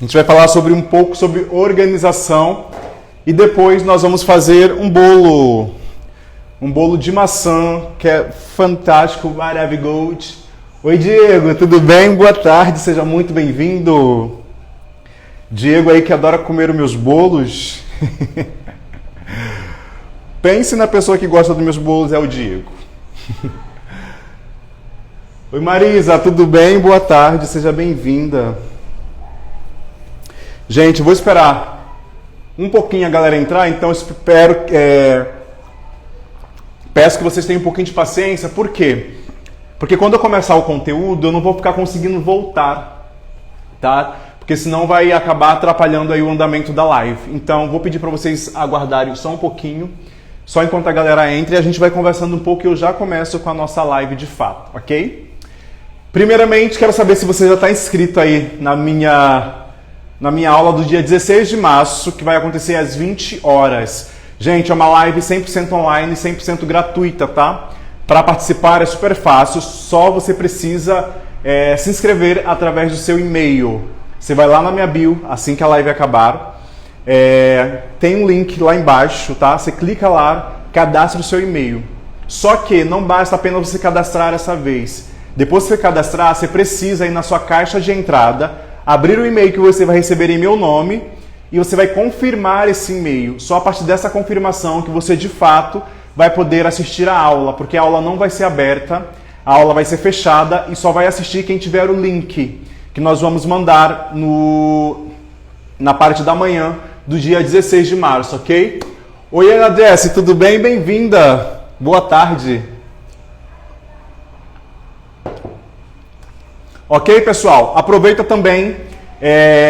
A gente vai falar sobre um pouco sobre organização e depois nós vamos fazer um bolo de maçã que é fantástico, maravilhoso. Oi Diego, tudo bem? Boa tarde, seja muito bem-vindo. Diego aí que adora comer os meus bolos. Pense na pessoa que gosta dos meus bolos, é o Diego. Oi Marisa, tudo bem? Boa tarde, seja bem-vinda. Gente, vou esperar um pouquinho a galera entrar, então espero, peço que vocês tenham um pouquinho de paciência. Por quê? Porque quando eu começar o conteúdo, eu não vou ficar conseguindo voltar, tá? Porque senão vai acabar atrapalhando aí o andamento da live. Então, vou pedir para vocês aguardarem só um pouquinho, só enquanto a galera entra, e a gente vai conversando um pouco e eu já começo com a nossa live de fato, ok? Primeiramente, quero saber se você já está inscrito aí na minha aula do dia 16 de março, que vai acontecer às 20 horas. Gente, é uma live 100% online, 100% gratuita, tá? Para participar é super fácil, só você precisa se inscrever através do seu e-mail. Você vai lá na minha bio, assim que a live acabar. Tem um link lá embaixo, tá? Você clica lá, cadastra o seu e-mail. Só que não basta apenas você cadastrar essa vez. Depois que você cadastrar, você precisa ir na sua caixa de entrada, abrir o e-mail que você vai receber em meu nome e você vai confirmar esse e-mail. Só a partir dessa confirmação que você de fato vai poder assistir a aula, porque a aula não vai ser aberta, a aula vai ser fechada e só vai assistir quem tiver o link que nós vamos mandar na parte da manhã do dia 16 de março, ok? Oi Ana Jess, tudo bem? Bem-vinda! Boa tarde! Ok, pessoal? Aproveita também,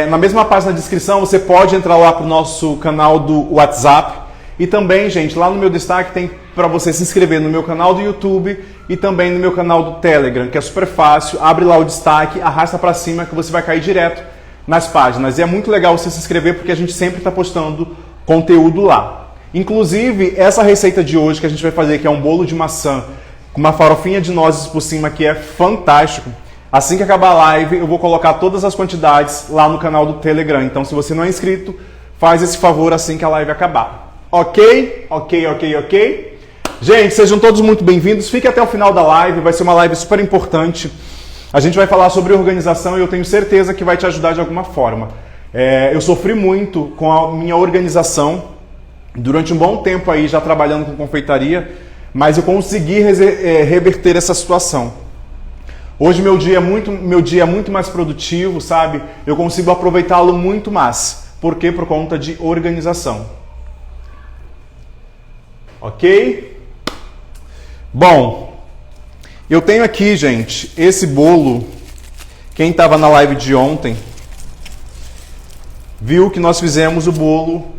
na mesma página da descrição, você pode entrar lá para o nosso canal do WhatsApp. E também, gente, lá no meu destaque tem para você se inscrever no meu canal do YouTube e também no meu canal do Telegram, que é super fácil. Abre lá o destaque, arrasta para cima que você vai cair direto nas páginas. E é muito legal você se inscrever porque a gente sempre está postando conteúdo lá. Inclusive, essa receita de hoje que a gente vai fazer, que é um bolo de maçã com uma farofinha de nozes por cima, que é fantástico. Assim que acabar a live, eu vou colocar todas as quantidades lá no canal do Telegram. Então, se você não é inscrito, faz esse favor assim que a live acabar. Ok? Ok. Gente, sejam todos muito bem-vindos. Fique até o final da live, vai ser uma live super importante. A gente vai falar sobre organização e eu tenho certeza que vai te ajudar de alguma forma. Eu sofri muito com a minha organização durante um bom tempo aí, já trabalhando com confeitaria, mas eu consegui reverter essa situação. Hoje meu dia é muito mais produtivo, sabe? Eu consigo aproveitá-lo muito mais. Por quê? Por conta de organização. Ok? Bom, eu tenho aqui, gente, esse bolo. Quem estava na live de ontem viu que nós fizemos o bolo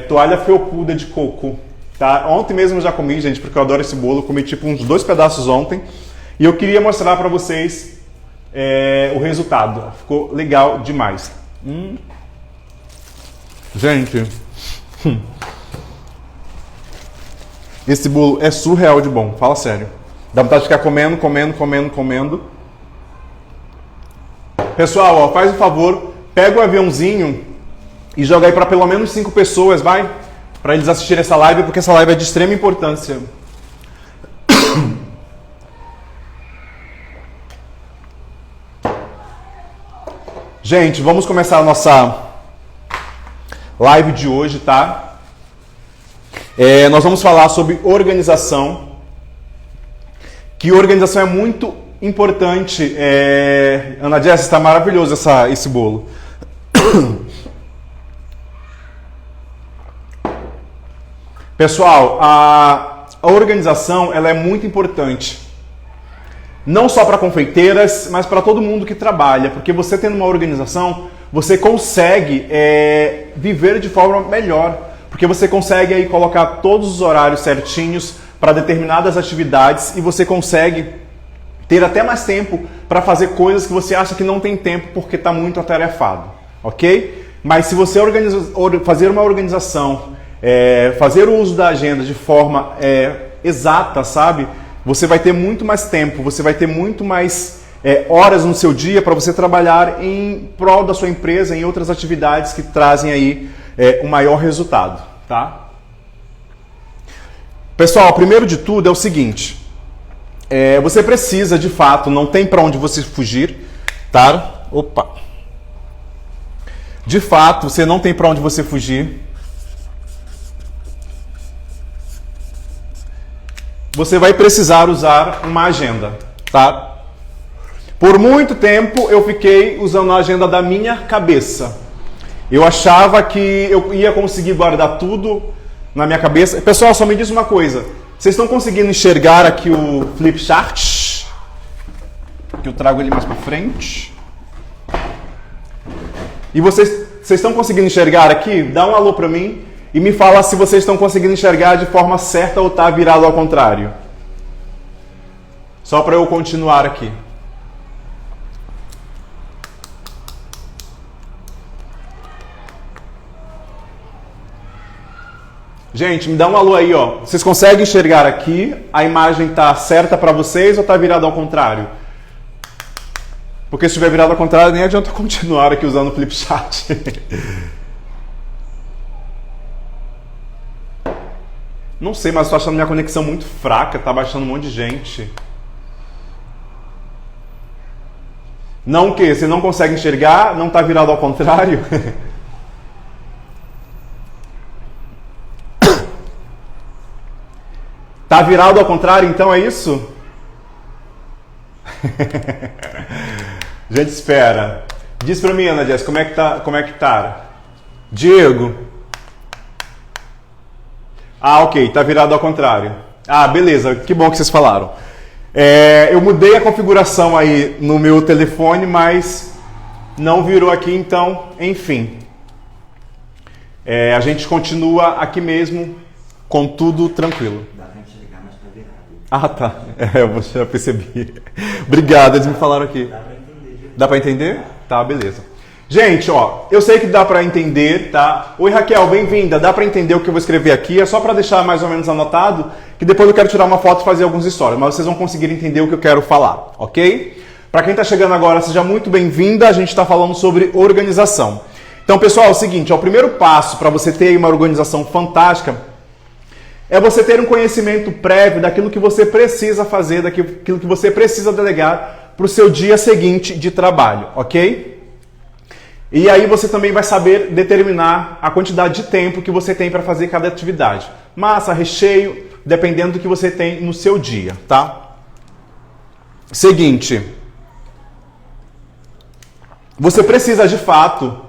toalha felpuda de coco. Tá? Ontem mesmo eu já comi, gente, porque eu adoro esse bolo. Eu comi tipo uns 2 pedaços ontem. E eu queria mostrar para vocês o resultado. Ficou legal demais. Gente, esse bolo é surreal de bom. Fala sério. Dá vontade de ficar comendo. Pessoal, ó, faz um favor. Pega o aviãozinho e joga aí para pelo menos 5 pessoas, vai? Para eles assistirem essa live, porque essa live é de extrema importância. Gente, vamos começar a nossa live de hoje, tá? Nós vamos falar sobre organização. Que organização é muito importante. Ana Jess, está maravilhoso esse bolo. Pessoal, a organização ela é muito importante. Não só para confeiteiras, mas para todo mundo que trabalha, porque você tendo uma organização, você consegue viver de forma melhor, porque você consegue aí colocar todos os horários certinhos para determinadas atividades e você consegue ter até mais tempo para fazer coisas que você acha que não tem tempo porque está muito atarefado, ok? Mas se você fazer uma organização, fazer o uso da agenda de forma exata, sabe? Você vai ter muito mais tempo, você vai ter muito mais horas no seu dia para você trabalhar em prol da sua empresa, em outras atividades que trazem aí um maior resultado, tá? Pessoal, primeiro de tudo é o seguinte, você precisa, de fato, não tem para onde você fugir, tá? Opa! De fato, você não tem para onde você fugir. Você vai precisar usar uma agenda, tá? Por muito tempo eu fiquei usando a agenda da minha cabeça. Eu achava que eu ia conseguir guardar tudo na minha cabeça. Pessoal, só me diz uma coisa. Vocês estão conseguindo enxergar aqui o flip chart? Que eu trago ele mais para frente. E vocês estão conseguindo enxergar aqui? Dá um alô para mim e me fala se vocês estão conseguindo enxergar de forma certa ou está virado ao contrário. Só para eu continuar aqui. Gente, me dá um alô aí, ó. Vocês conseguem enxergar aqui? A imagem tá certa para vocês ou tá virada ao contrário? Porque se estiver virado ao contrário, nem adianta continuar aqui usando o Flipchart. Não sei, mas estou achando minha conexão muito fraca, tá baixando um monte de gente. Não o quê? Você não consegue enxergar? Não tá virado ao contrário? Tá virado ao contrário, então é isso? Gente, espera. Diz pra mim, Ana Jess, como é que tá? Diego. Ah, ok, tá virado ao contrário. Ah, beleza, que bom que vocês falaram. Eu mudei a configuração aí no meu telefone, mas não virou aqui, então, enfim. A gente continua aqui mesmo, com tudo tranquilo. Ah, tá. Eu já percebi. Obrigado, eles me falaram aqui. Dá pra entender. Dá pra entender? Tá, beleza. Gente, ó, eu sei que dá pra entender, tá? Oi, Raquel, bem-vinda. Dá pra entender o que eu vou escrever aqui? É só pra deixar mais ou menos anotado, que depois eu quero tirar uma foto e fazer alguns stories, mas vocês vão conseguir entender o que eu quero falar, ok? Pra quem tá chegando agora, seja muito bem-vinda. A gente tá falando sobre organização. Então, pessoal, é o seguinte, ó, o primeiro passo para você ter uma organização fantástica é você ter um conhecimento prévio daquilo que você precisa fazer, daquilo que você precisa delegar para o seu dia seguinte de trabalho, ok? E aí você também vai saber determinar a quantidade de tempo que você tem para fazer cada atividade. Massa, recheio, dependendo do que você tem no seu dia, tá? Seguinte. Você precisa, de fato,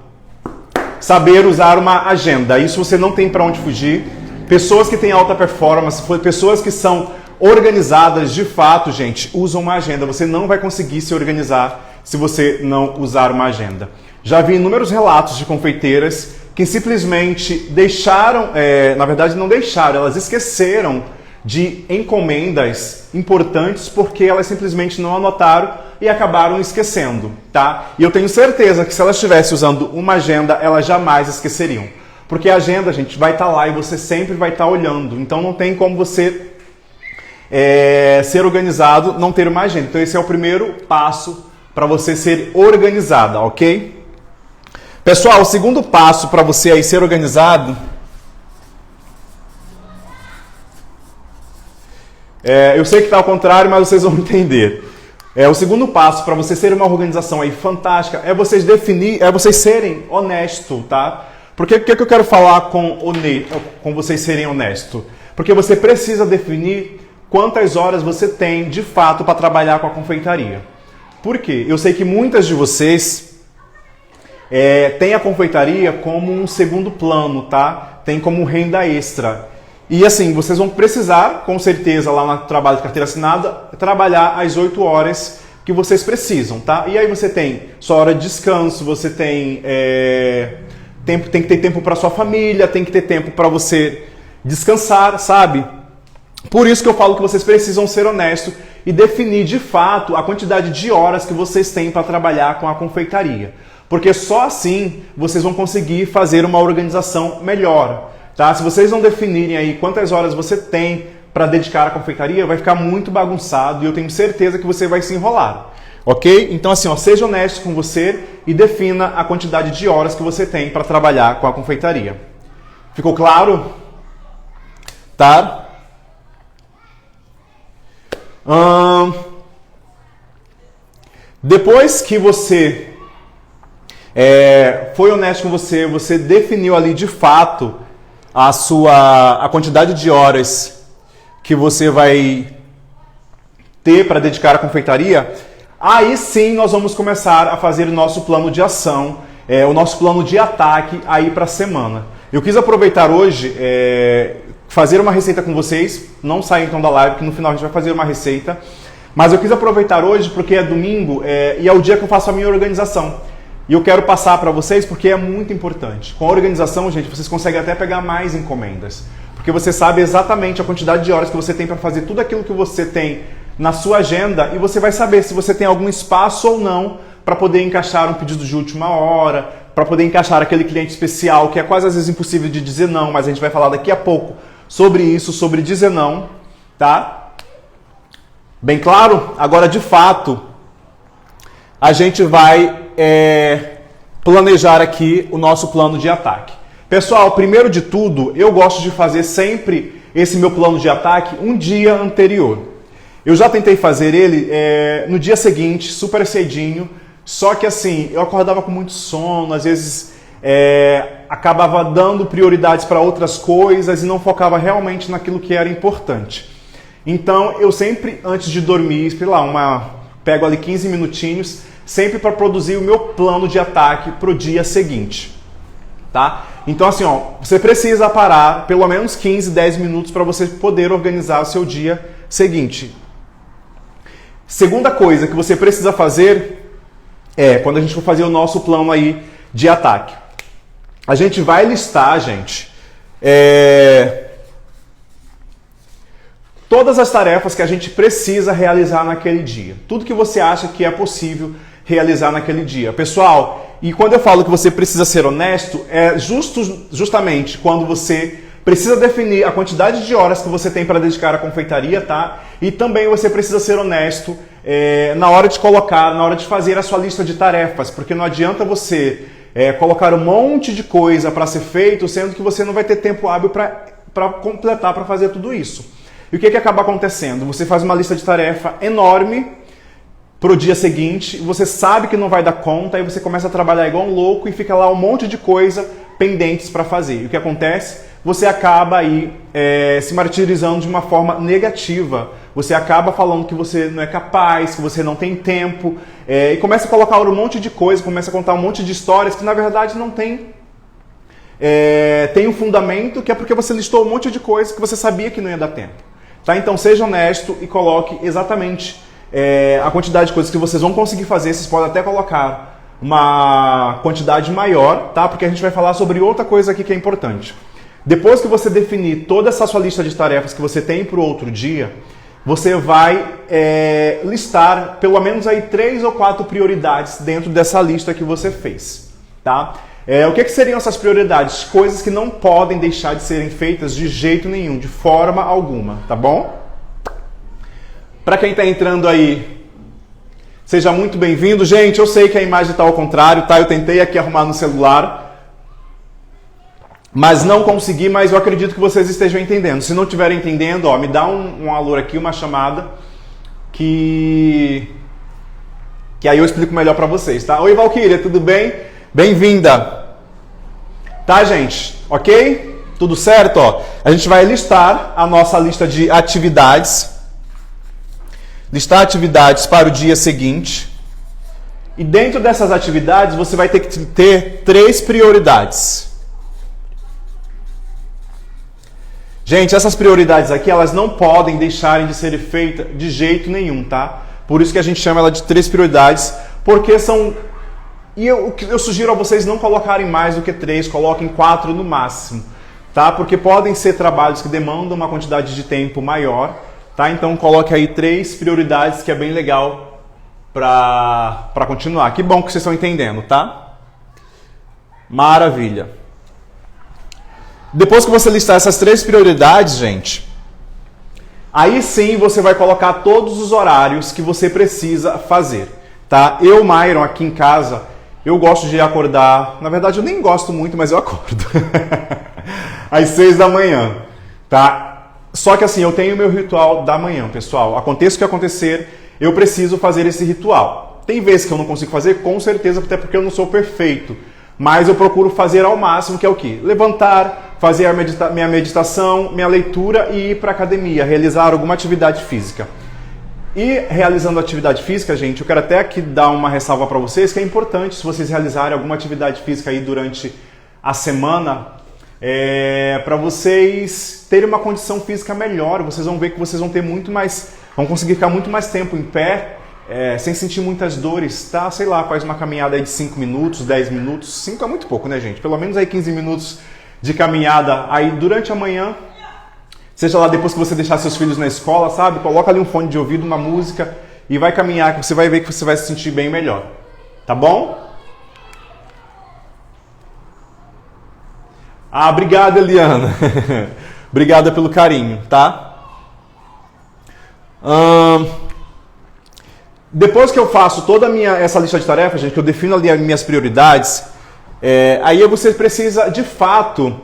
saber usar uma agenda. Isso você não tem para onde fugir. Pessoas que têm alta performance, pessoas que são organizadas de fato, gente, usam uma agenda. Você não vai conseguir se organizar se você não usar uma agenda. Já vi inúmeros relatos de confeiteiras que simplesmente deixaram, na verdade não deixaram, elas esqueceram de encomendas importantes porque elas simplesmente não anotaram e acabaram esquecendo, tá? E eu tenho certeza que se elas estivessem usando uma agenda, elas jamais esqueceriam. Porque a agenda, gente, vai estar lá e você sempre vai estar olhando. Então não tem como você ser organizado, não ter uma agenda. Então esse é o primeiro passo para você ser organizada, ok? Pessoal, o segundo passo para você aí ser organizado... eu sei que está ao contrário, mas vocês vão entender. O segundo passo para você ser uma organização aí fantástica é vocês serem honestos, tá? Por que eu quero falar com vocês serem honestos? Porque você precisa definir quantas horas você tem de fato para trabalhar com a confeitaria. Por quê? Eu sei que muitas de vocês têm a confeitaria como um segundo plano, tá? Tem como renda extra. E assim, vocês vão precisar, com certeza, lá no trabalho de carteira assinada, trabalhar as 8 horas que vocês precisam, tá? E aí você tem sua hora de descanso, você tem tem que ter tempo para sua família, tem que ter tempo para você descansar, sabe? Por isso que eu falo que vocês precisam ser honestos e definir de fato a quantidade de horas que vocês têm para trabalhar com a confeitaria. Porque só assim vocês vão conseguir fazer uma organização melhor. Tá? Se vocês não definirem aí quantas horas você tem para dedicar à confeitaria, vai ficar muito bagunçado e eu tenho certeza que você vai se enrolar. Ok? Então assim, ó, seja honesto com você e defina a quantidade de horas que você tem para trabalhar com a confeitaria. Ficou claro? Tá? Depois que você foi honesto com você, você definiu ali de fato a quantidade de horas que você vai ter para dedicar à confeitaria, aí sim nós vamos começar a fazer o nosso plano de ação, o nosso plano de ataque aí para a semana. Eu quis aproveitar hoje, fazer uma receita com vocês, não saia então da live, que no final a gente vai fazer uma receita, mas eu quis aproveitar hoje porque é domingo e é o dia que eu faço a minha organização. E eu quero passar para vocês porque é muito importante. Com a organização, gente, vocês conseguem até pegar mais encomendas, porque você sabe exatamente a quantidade de horas que você tem para fazer tudo aquilo que você tem na sua agenda e você vai saber se você tem algum espaço ou não para poder encaixar um pedido de última hora, para poder encaixar aquele cliente especial que é quase às vezes impossível de dizer não, mas a gente vai falar daqui a pouco sobre isso, sobre dizer não, tá? Bem claro? Agora, de fato, a gente vai planejar aqui o nosso plano de ataque. Pessoal, primeiro de tudo, eu gosto de fazer sempre esse meu plano de ataque um dia anterior. Eu já tentei fazer ele no dia seguinte, super cedinho, só que assim, eu acordava com muito sono, às vezes acabava dando prioridades para outras coisas e não focava realmente naquilo que era importante. Então, eu sempre, antes de dormir, sei lá, pego ali 15 minutinhos, sempre para produzir o meu plano de ataque para o dia seguinte, tá? Então assim, ó, você precisa parar pelo menos 15, 10 minutos para você poder organizar o seu dia seguinte. Segunda coisa que você precisa fazer quando a gente for fazer o nosso plano aí de ataque. A gente vai listar, gente, todas as tarefas que a gente precisa realizar naquele dia. Tudo que você acha que é possível realizar naquele dia. Pessoal, e quando eu falo que você precisa ser honesto, é justamente quando você precisa definir a quantidade de horas que você tem para dedicar à confeitaria, tá? E também você precisa ser honesto na hora de fazer a sua lista de tarefas, porque não adianta você colocar um monte de coisa para ser feito, sendo que você não vai ter tempo hábil para completar, para fazer tudo isso. E o que acaba acontecendo? Você faz uma lista de tarefa enorme para o dia seguinte, você sabe que não vai dar conta, aí você começa a trabalhar igual um louco e fica lá um monte de coisa pendentes para fazer. E o que acontece? Você acaba aí se martirizando de uma forma negativa. Você acaba falando que você não é capaz, que você não tem tempo, e começa a colocar um monte de coisa, começa a contar um monte de histórias que na verdade não tem um fundamento, que é porque você listou um monte de coisas que você sabia que não ia dar tempo. Tá? Então seja honesto e coloque exatamente a quantidade de coisas que vocês vão conseguir fazer. Vocês podem até colocar uma quantidade maior, tá? Porque a gente vai falar sobre outra coisa aqui que é importante. Depois que você definir toda essa sua lista de tarefas que você tem para o outro dia, você vai listar pelo menos aí 3 ou 4 prioridades dentro dessa lista que você fez, tá? O que seriam essas prioridades? Coisas que não podem deixar de serem feitas de jeito nenhum, de forma alguma, tá bom? Para quem está entrando aí, seja muito bem-vindo. Gente, eu sei que a imagem está ao contrário, tá? Eu tentei aqui arrumar no celular, mas não consegui, mas eu acredito que vocês estejam entendendo. Se não estiverem entendendo, ó, me dá um alô aqui, uma chamada, que aí eu explico melhor para vocês, tá? Oi, Valquíria, tudo bem? Bem-vinda! Tá, gente? Ok? Tudo certo? Ó, a gente vai listar a nossa lista de atividades. Listar atividades para o dia seguinte. E dentro dessas atividades, você vai ter que ter 3 prioridades. Gente, essas prioridades aqui, elas não podem deixarem de serem feitas de jeito nenhum, tá? Por isso que a gente chama ela de 3 prioridades, porque são... E eu sugiro a vocês não colocarem mais do que 3, coloquem 4 no máximo, tá? Porque podem ser trabalhos que demandam uma quantidade de tempo maior, tá? Então coloque aí 3 prioridades, que é bem legal para continuar. Que bom que vocês estão entendendo, tá? Maravilha. Depois que você listar essas 3 prioridades, gente, aí sim você vai colocar todos os horários que você precisa fazer. tá? Eu, Myron, aqui em casa, eu gosto de acordar, na verdade eu nem gosto muito, mas eu acordo, às 6 da manhã, tá? Só que assim, eu tenho o meu ritual da manhã, pessoal. Aconteça o que acontecer, eu preciso fazer esse ritual. Tem vezes que eu não consigo fazer, com certeza, até porque eu não sou perfeito. Mas eu procuro fazer ao máximo, que é o quê? Levantar, fazer minha meditação, minha leitura e ir para a academia, realizar alguma atividade física. E realizando atividade física, gente, eu quero até aqui dar uma ressalva para vocês, que é importante se vocês realizarem alguma atividade física aí durante a semana, para vocês terem uma condição física melhor. Vocês vão ver que vocês vão ter vão conseguir ficar muito mais tempo em pé, sem sentir muitas dores, tá? Sei lá, faz uma caminhada aí de 5 minutos, 10 minutos. 5 é muito pouco, né, gente? Pelo menos aí 15 minutos de caminhada aí durante a manhã. Seja lá depois que você deixar seus filhos na escola, sabe? Coloca ali um fone de ouvido, uma música e vai caminhar, que você vai ver que você vai se sentir bem melhor. Tá bom? Ah, obrigado, Eliana. Obrigada pelo carinho, tá? Depois que eu faço toda essa lista de tarefas, gente, que eu defino ali as minhas prioridades, aí você precisa, de fato,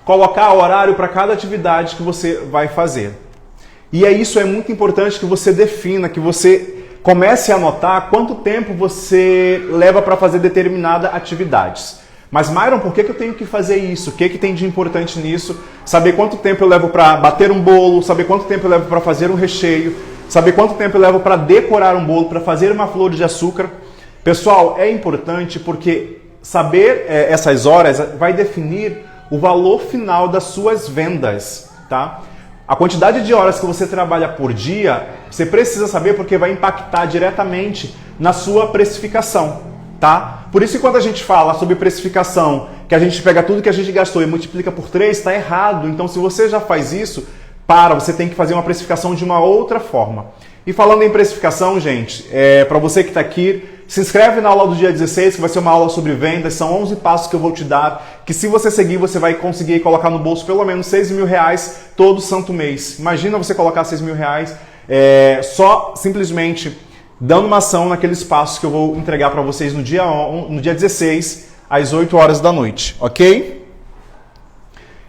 colocar horário para cada atividade que você vai fazer. E isso é muito importante que você defina, que você comece a anotar quanto tempo você leva para fazer determinada atividade. Mas, Myron, por que eu tenho que fazer isso? O que tem de importante nisso? Saber quanto tempo eu levo para bater um bolo, saber quanto tempo eu levo para fazer um recheio, saber quanto tempo eu levo para decorar um bolo, para fazer uma flor de açúcar. Pessoal, é importante porque saber essas horas vai definir o valor final das suas vendas, tá? A quantidade de horas que você trabalha por dia, você precisa saber porque vai impactar diretamente na sua precificação, tá? Por isso que quando a gente fala sobre precificação, que a gente pega tudo que a gente gastou e multiplica por 3, está errado. Então, se você já faz isso, você tem que fazer uma precificação de uma outra forma. E falando em precificação, gente, para você que está aqui, se inscreve na aula do dia 16, que vai ser uma aula sobre vendas. São 11 passos que eu vou te dar, que se você seguir, você vai conseguir colocar no bolso pelo menos 6 mil reais todo santo mês. Imagina você colocar 6 mil reais só simplesmente dando uma ação naqueles passos que eu vou entregar para vocês no dia 16, às 8 horas da noite, ok?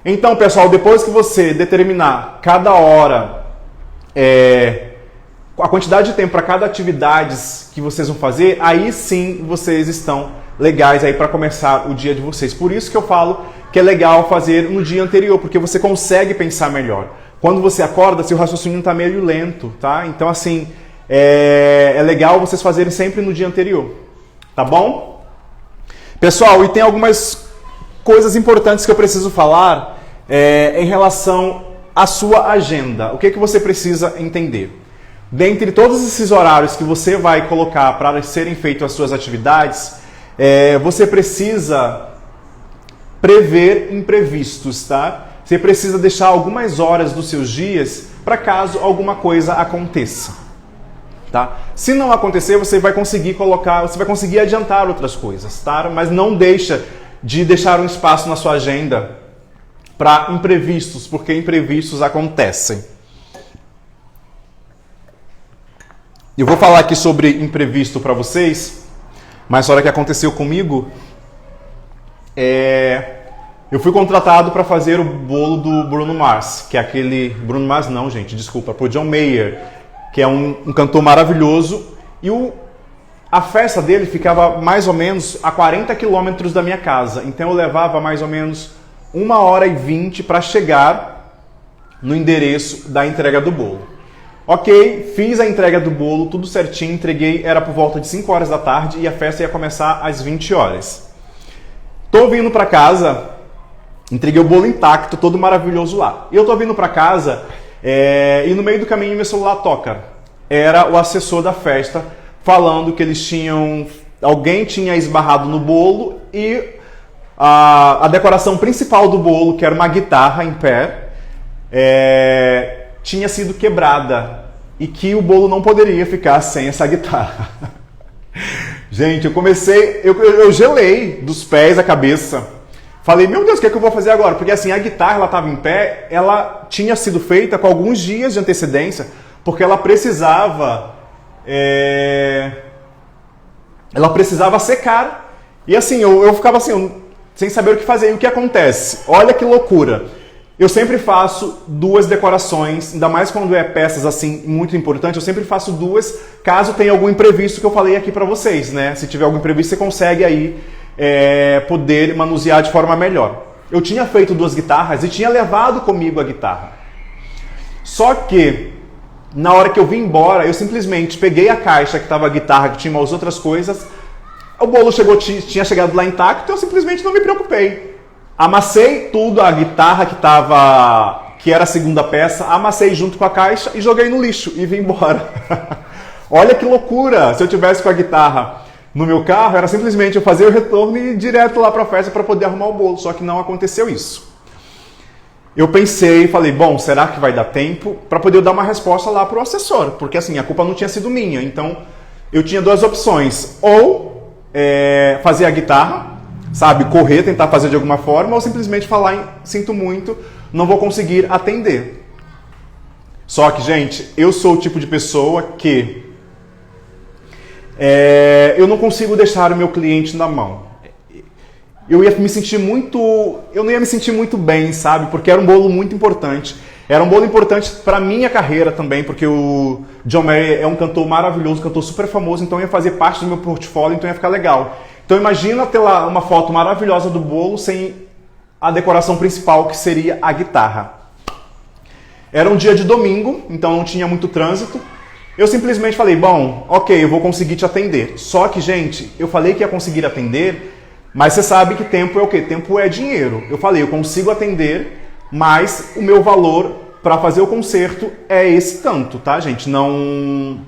Então, pessoal, depois que você determinar cada hora, a quantidade de tempo para cada atividade que vocês vão fazer, aí sim vocês estão legais aí para começar o dia de vocês. Por isso que eu falo que é legal fazer no dia anterior, porque você consegue pensar melhor. Quando você acorda, seu raciocínio está meio lento, tá? Então, assim, é legal vocês fazerem sempre no dia anterior, tá bom? Pessoal, e tem algumas coisas importantes que eu preciso falar em relação à sua agenda. O que você precisa entender? Dentre todos esses horários que você vai colocar para serem feitas as suas atividades, você precisa prever imprevistos, tá? Você precisa deixar algumas horas dos seus dias para caso alguma coisa aconteça. Tá? Se não acontecer, você vai conseguir adiantar outras coisas, tá? Mas não deixa de deixar um espaço na sua agenda para imprevistos, porque imprevistos acontecem. Eu vou falar aqui sobre imprevisto para vocês, mas a hora que aconteceu comigo, eu fui contratado para fazer o bolo do Bruno Mars, que é aquele... Bruno Mars não, gente, desculpa, pro John Mayer, que é um cantor maravilhoso, e a festa dele ficava mais ou menos a 40 quilômetros da minha casa, então eu levava mais ou menos 1h20 para chegar no endereço da entrega do bolo. Ok, fiz a entrega do bolo, tudo certinho, entreguei, era por volta de 5 horas da tarde e a festa ia começar às 20 horas. Tô vindo para casa, entreguei o bolo intacto, todo maravilhoso lá. E eu tô vindo para casa... e no meio do caminho meu celular toca. Era o assessor da festa falando que alguém tinha esbarrado no bolo e a decoração principal do bolo, que era uma guitarra em pé, tinha sido quebrada e que o bolo não poderia ficar sem essa guitarra. Gente, eu gelei dos pés à cabeça. Falei, meu Deus, o que é que eu vou fazer agora? Porque assim, a guitarra, ela estava em pé, ela tinha sido feita com alguns dias de antecedência, porque ela precisava ela precisava secar. E assim, eu ficava assim, sem saber o que fazer. E o que acontece? Olha que loucura. Eu sempre faço 2 decorações, ainda mais quando é peças assim muito importantes, eu sempre faço 2, caso tenha algum imprevisto que eu falei aqui pra vocês, né? Se tiver algum imprevisto, você consegue aí poder manusear de forma melhor. Eu tinha feito 2 guitarras e tinha levado comigo a guitarra. Só que, na hora que eu vim embora, eu simplesmente peguei a caixa que estava a guitarra, que tinha umas outras coisas, o bolo tinha chegado lá intacto, eu simplesmente não me preocupei. Amassei tudo, a guitarra que era a segunda peça, amassei junto com a caixa e joguei no lixo e vim embora. Olha que loucura! Se eu tivesse com a guitarra no meu carro, era simplesmente eu fazer o retorno e ir direto lá para a festa para poder arrumar o bolo, só que não aconteceu isso. Eu pensei e falei, bom, será que vai dar tempo para poder dar uma resposta lá para o assessor? Porque assim, a culpa não tinha sido minha, então eu tinha 2 opções, ou fazer a guitarra, sabe, correr, tentar fazer de alguma forma, ou simplesmente falar, sinto muito, não vou conseguir atender. Só que, gente, eu sou o tipo de pessoa que eu não consigo deixar o meu cliente na mão. Eu não ia me sentir muito bem, sabe, porque era um bolo muito importante. Era um bolo importante para minha carreira também, porque o John Mayer é um cantor maravilhoso, um cantor super famoso, então ia fazer parte do meu portfólio, então ia ficar legal. Então imagina ter lá uma foto maravilhosa do bolo sem a decoração principal, que seria a guitarra. Era um dia de domingo, então não tinha muito trânsito. Eu simplesmente falei, bom, ok, eu vou conseguir te atender. Só que, gente, eu falei que ia conseguir atender, mas você sabe que tempo é o quê? Tempo é dinheiro. Eu falei, eu consigo atender, mas o meu valor para fazer o concerto é esse tanto, tá, gente? Não...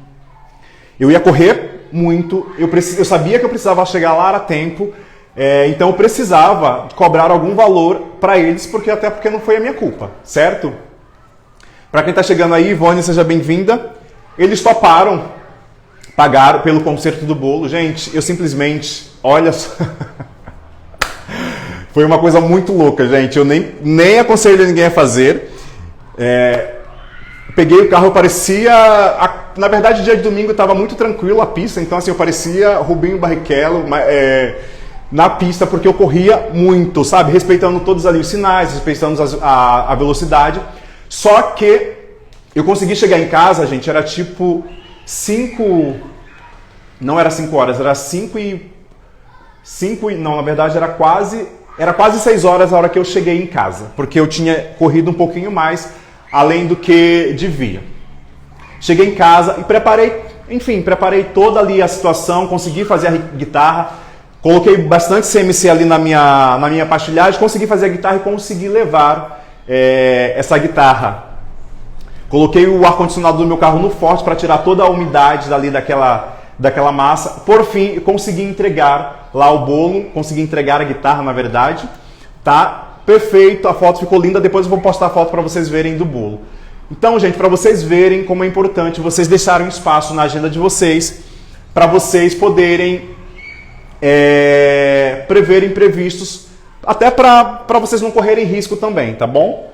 Eu ia correr muito, eu sabia que eu precisava chegar lá a tempo, então eu precisava cobrar algum valor para eles, até porque não foi a minha culpa, certo? Para quem está chegando aí, Ivone, seja bem-vinda. Eles toparam, pagaram pelo concerto do bolo. Gente, eu simplesmente, olha só... Foi uma coisa muito louca, gente. Eu nem aconselho ninguém a fazer. Peguei o carro, na verdade, dia de domingo estava muito tranquilo a pista, então assim, eu parecia Rubinho Barrichello na pista, porque eu corria muito, sabe? Respeitando todos ali os sinais, respeitando a velocidade. Só que eu consegui chegar em casa, gente, era tipo 5... Não era 5 horas, era 5 e... Não, na verdade era quase 6 horas a hora que eu cheguei em casa, porque eu tinha corrido um pouquinho mais além do que devia. Cheguei em casa e preparei toda ali a situação, consegui fazer a guitarra, coloquei bastante CMC ali na minha pastilhagem, consegui fazer a guitarra e consegui levar essa guitarra. Coloquei o ar-condicionado do meu carro no forte para tirar toda a umidade dali daquela massa. Por fim, consegui entregar lá o bolo, consegui entregar a guitarra, na verdade, tá? Perfeito, a foto ficou linda, depois eu vou postar a foto para vocês verem do bolo. Então, gente, para vocês verem como é importante vocês deixarem um espaço na agenda de vocês, para vocês poderem prever imprevistos, até para vocês não correrem risco também, tá bom?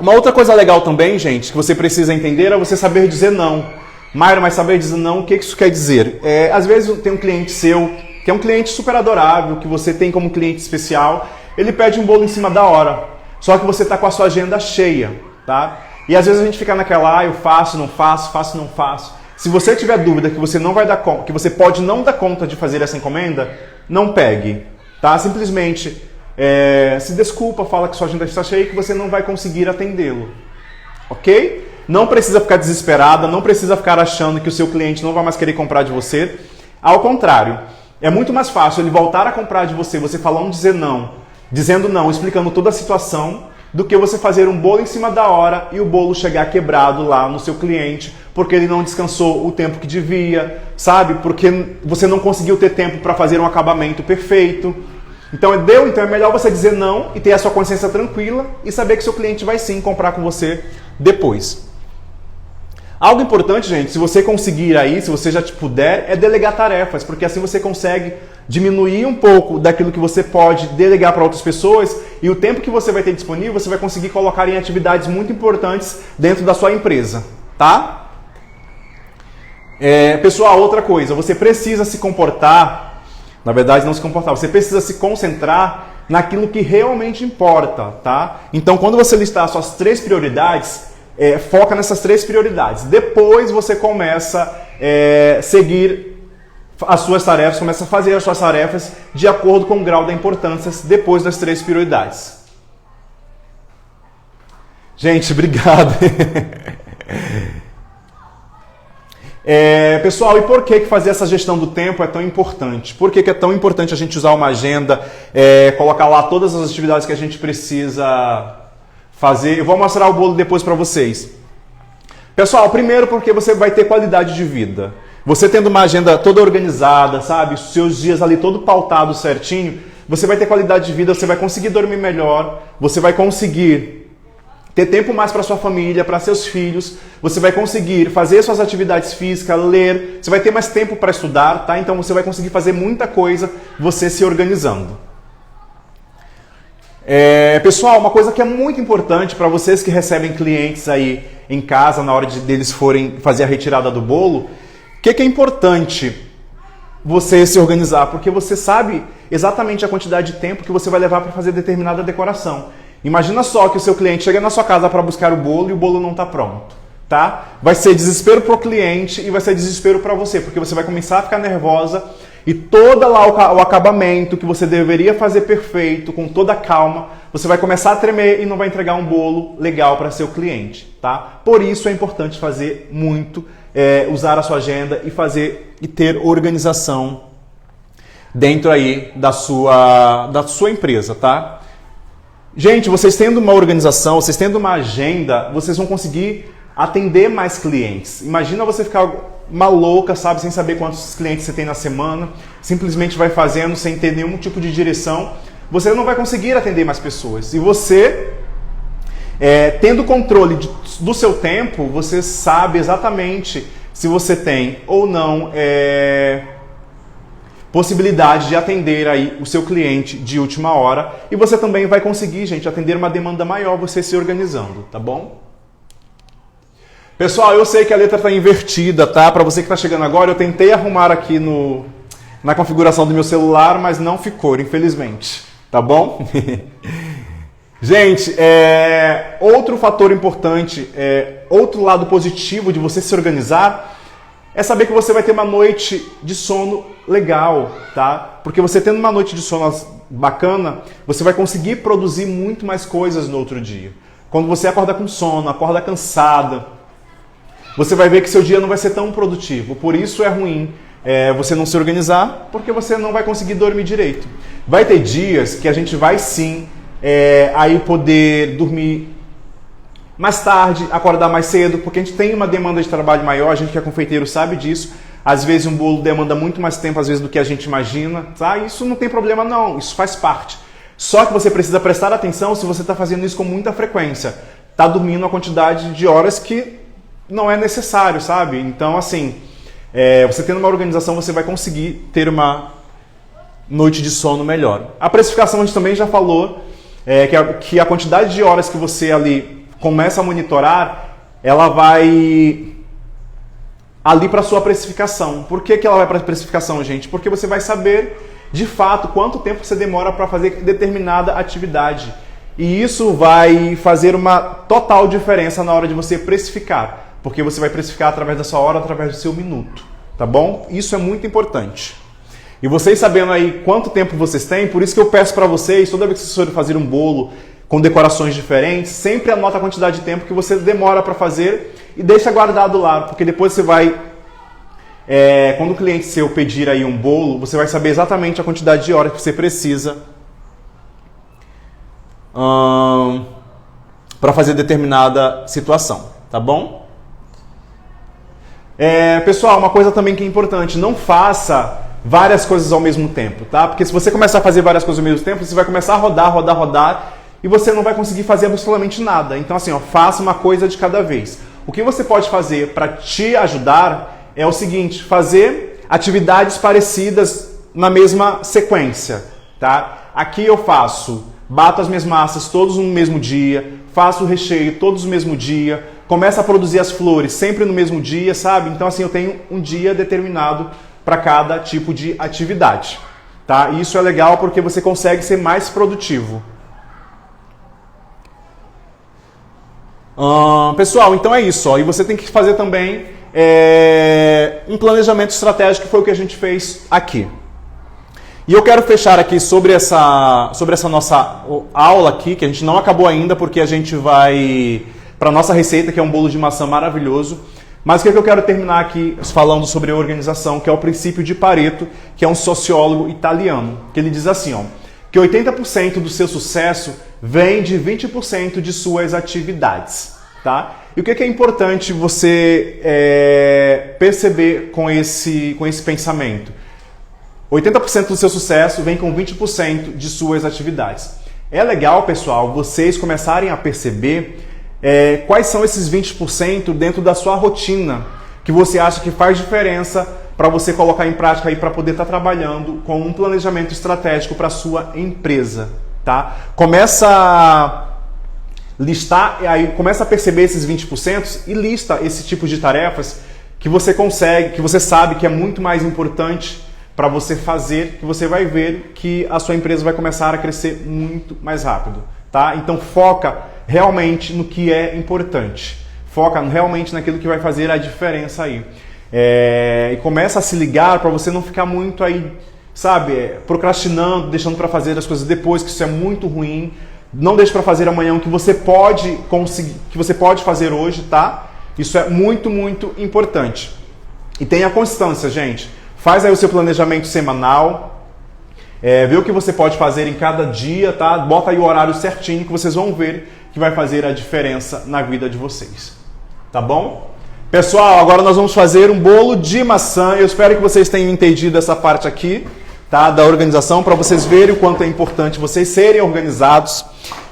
Uma outra coisa legal também, gente, que você precisa entender é você saber dizer não. Mayra, mas saber dizer não, o que isso quer dizer? Às vezes tem um cliente seu, que é um cliente super adorável, que você tem como cliente especial, ele pede um bolo em cima da hora, só que você está com a sua agenda cheia, tá? E às vezes a gente fica naquela, eu faço, não faço, faço, não faço. Se você tiver dúvida que você não vai dar conta, que você pode não dar conta de fazer essa encomenda, não pegue, tá? Simplesmente se desculpa, fala que sua agenda está cheia e que você não vai conseguir atendê-lo, ok? Não precisa ficar desesperada, não precisa ficar achando que o seu cliente não vai mais querer comprar de você. Ao contrário, é muito mais fácil ele voltar a comprar de você, você falando dizendo não, explicando toda a situação, do que você fazer um bolo em cima da hora e o bolo chegar quebrado lá no seu cliente, porque ele não descansou o tempo que devia, sabe? Porque você não conseguiu ter tempo para fazer um acabamento perfeito. Então é melhor você dizer não e ter a sua consciência tranquila e saber que seu cliente vai sim comprar com você depois. Algo importante, gente, se você conseguir aí, se você já puder, é delegar tarefas, porque assim você consegue diminuir um pouco daquilo que você pode delegar para outras pessoas e o tempo que você vai ter disponível, você vai conseguir colocar em atividades muito importantes dentro da sua empresa, tá? Pessoal, outra coisa, você precisa se comportar, na verdade não se comportar, você precisa se concentrar naquilo que realmente importa, tá? Então, quando você listar as suas 3 prioridades, foca nessas 3 prioridades. Depois você começa a seguir as suas tarefas, começa a fazer as suas tarefas de acordo com o grau da importância depois das 3 prioridades. Gente, obrigado. Pessoal, e por que fazer essa gestão do tempo é tão importante? Por que é tão importante a gente usar uma agenda, colocar lá todas as atividades que a gente precisa fazer? Eu vou mostrar o bolo depois para vocês. Pessoal, primeiro porque você vai ter qualidade de vida. Você tendo uma agenda toda organizada, sabe? Seus dias ali todo pautado certinho, você vai ter qualidade de vida, você vai conseguir dormir melhor, você vai conseguir ter tempo mais para sua família, para seus filhos, você vai conseguir fazer suas atividades físicas, ler, você vai ter mais tempo para estudar, tá? Então você vai conseguir fazer muita coisa você se organizando. Pessoal, uma coisa que é muito importante para vocês que recebem clientes aí em casa na hora deles forem fazer a retirada do bolo, o que é importante você se organizar? Porque você sabe exatamente a quantidade de tempo que você vai levar para fazer determinada decoração. Imagina só que o seu cliente chega na sua casa para buscar o bolo e o bolo não está pronto, tá? Vai ser desespero para o cliente e vai ser desespero para você, porque você vai começar a ficar nervosa e todo lá o acabamento que você deveria fazer perfeito, com toda a calma, você vai começar a tremer e não vai entregar um bolo legal para seu cliente, tá? Por isso é importante fazer muito, usar a sua agenda e ter organização dentro aí da sua empresa, tá? Gente, vocês tendo uma organização, vocês tendo uma agenda, vocês vão conseguir atender mais clientes. Imagina você ficar maluca, sabe, sem saber quantos clientes você tem na semana, simplesmente vai fazendo sem ter nenhum tipo de direção, você não vai conseguir atender mais pessoas. E você, tendo controle do seu tempo, você sabe exatamente se você tem ou não possibilidade de atender aí o seu cliente de última hora, e você também vai conseguir, gente, atender uma demanda maior você se organizando, tá bom? Pessoal, eu sei que a letra está invertida, tá? Para você que está chegando agora, eu tentei arrumar aqui na configuração do meu celular, mas não ficou, infelizmente, tá bom? Gente, outro fator importante, outro lado positivo de você se organizar é saber que você vai ter uma noite de sono legal, tá? Porque você tendo uma noite de sono bacana, você vai conseguir produzir muito mais coisas no outro dia. Quando você acorda com sono, acorda cansada, você vai ver que seu dia não vai ser tão produtivo. Por isso é ruim você não se organizar, porque você não vai conseguir dormir direito. Vai ter dias que a gente vai sim aí poder dormir mais tarde, acordar mais cedo, porque a gente tem uma demanda de trabalho maior, a gente que é confeiteiro sabe disso. Às vezes um bolo demanda muito mais tempo às vezes do que a gente imagina, tá? Isso não tem problema não, isso faz parte. Só que você precisa prestar atenção se você está fazendo isso com muita frequência. Está dormindo a quantidade de horas que não é necessário, sabe? Então, assim, você tendo uma organização, você vai conseguir ter uma noite de sono melhor. A precificação a gente também já falou, que a quantidade de horas que você ali começa a monitorar, ela vai ali para a sua precificação. Por que ela vai para a precificação, gente? Porque você vai saber, de fato, quanto tempo você demora para fazer determinada atividade. E isso vai fazer uma total diferença na hora de você precificar. Porque você vai precificar através da sua hora, através do seu minuto. Tá bom? Isso é muito importante. E vocês sabendo aí quanto tempo vocês têm, por isso que eu peço para vocês, toda vez que vocês forem fazer um bolo com decorações diferentes, sempre anota a quantidade de tempo que você demora para fazer e deixa guardado lá, porque depois você vai, quando o cliente seu pedir aí um bolo, você vai saber exatamente a quantidade de horas que você precisa para fazer determinada situação, tá bom? Pessoal, uma coisa também que é importante, não faça várias coisas ao mesmo tempo, tá? Porque se você começar a fazer várias coisas ao mesmo tempo, você vai começar a rodar, e você não vai conseguir fazer absolutamente nada. Então, assim, faça uma coisa de cada vez. O que você pode fazer para te ajudar é o seguinte, fazer atividades parecidas na mesma sequência, tá? Aqui eu bato as minhas massas todos no mesmo dia, faço o recheio todos no mesmo dia, começa a produzir as flores sempre no mesmo dia, sabe? Então assim, eu tenho um dia determinado para cada tipo de atividade, tá? E isso é legal porque você consegue ser mais produtivo. Pessoal, então é isso, ó. E você tem que fazer também um planejamento estratégico, que foi o que a gente fez aqui. E eu quero fechar aqui sobre essa nossa aula aqui, que a gente não acabou ainda, porque a gente vai para a nossa receita, que é um bolo de maçã maravilhoso. Mas o que eu quero terminar aqui falando sobre a organização, que é o princípio de Pareto, que é um sociólogo italiano, que ele diz assim, ó, que 80% do seu sucesso vem de 20% de suas atividades, tá? E o que é importante você perceber com esse pensamento? 80% do seu sucesso vem com 20% de suas atividades. É legal, pessoal, vocês começarem a perceber quais são esses 20% dentro da sua rotina, que você acha que faz diferença para você colocar em prática aí para poder estar trabalhando com um planejamento estratégico para a sua empresa, tá? Começa a listar, aí começa a perceber esses 20% e lista esse tipo de tarefas que você consegue, que você sabe que é muito mais importante para você fazer, que você vai ver que a sua empresa vai começar a crescer muito mais rápido, tá? Então foca realmente no que é importante, foca realmente naquilo que vai fazer a diferença aí. E começa a se ligar para você não ficar muito aí, sabe, procrastinando, deixando para fazer as coisas depois, que isso é muito ruim. Não deixe para fazer amanhã o que você pode conseguir, que você pode fazer hoje, tá? Isso é muito, muito importante. E tenha constância, gente. Faz aí o seu planejamento semanal, vê o que você pode fazer em cada dia, tá? Bota aí o horário certinho que vocês vão ver que vai fazer a diferença na vida de vocês. Tá bom? Pessoal, agora nós vamos fazer um bolo de maçã. Eu espero que vocês tenham entendido essa parte aqui, tá? Da organização, para vocês verem o quanto é importante vocês serem organizados.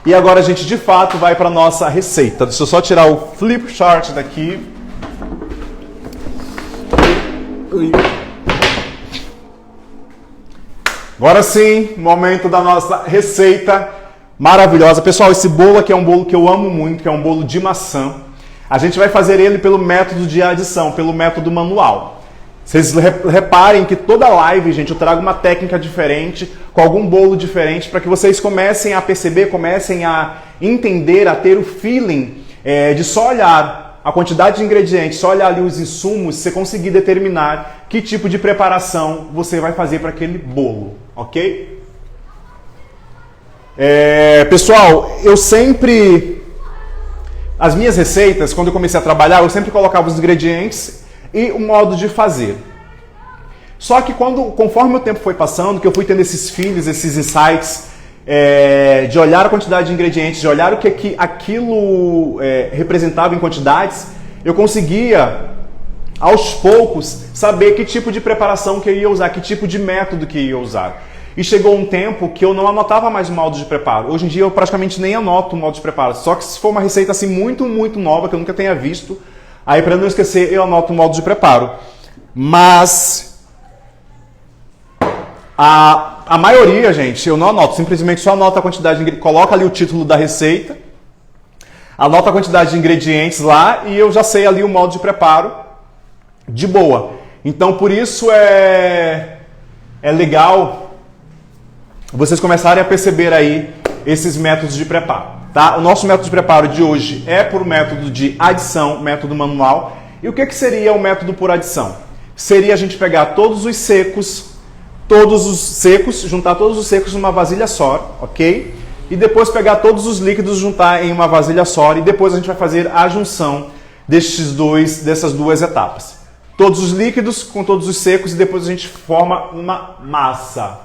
E agora a gente de fato vai para a nossa receita. Deixa eu só tirar o flip chart daqui. Agora sim, momento da nossa receita maravilhosa. Pessoal, esse bolo aqui é um bolo que eu amo muito, que é um bolo de maçã. A gente vai fazer ele pelo método de adição, pelo método manual. Vocês reparem que toda live, gente, eu trago uma técnica diferente, com algum bolo diferente, para que vocês comecem a perceber, comecem a entender, a ter o feeling de só olhar a quantidade de ingredientes, só olhar ali os insumos, você conseguir determinar que tipo de preparação você vai fazer para aquele bolo, ok? Pessoal, eu sempre... As minhas receitas, quando eu comecei a trabalhar, eu sempre colocava os ingredientes e o modo de fazer. Só que conforme o tempo foi passando, que eu fui tendo esses feelings, esses insights, de olhar a quantidade de ingredientes, de olhar o que aquilo representava em quantidades, eu conseguia, aos poucos, saber que tipo de preparação que eu ia usar, que tipo de método que eu ia usar. E chegou um tempo que eu não anotava mais o modo de preparo. Hoje em dia eu praticamente nem anoto o modo de preparo. Só que se for uma receita assim muito, muito nova, que eu nunca tenha visto, aí para não esquecer eu anoto o modo de preparo. Mas a maioria, gente, eu não anoto. Simplesmente só anoto a quantidade de ingredientes. Coloca ali o título da receita, anota a quantidade de ingredientes lá e eu já sei ali o modo de preparo de boa. Então por isso é legal vocês começarem a perceber aí esses métodos de preparo, tá? O nosso método de preparo de hoje é por método de adição, método manual. E o que seria o método por adição? Seria a gente pegar todos os secos, juntar todos os secos numa vasilha só, ok? E depois pegar todos os líquidos, juntar em uma vasilha só e depois a gente vai fazer a junção dessas duas etapas. Todos os líquidos com todos os secos e depois a gente forma uma massa.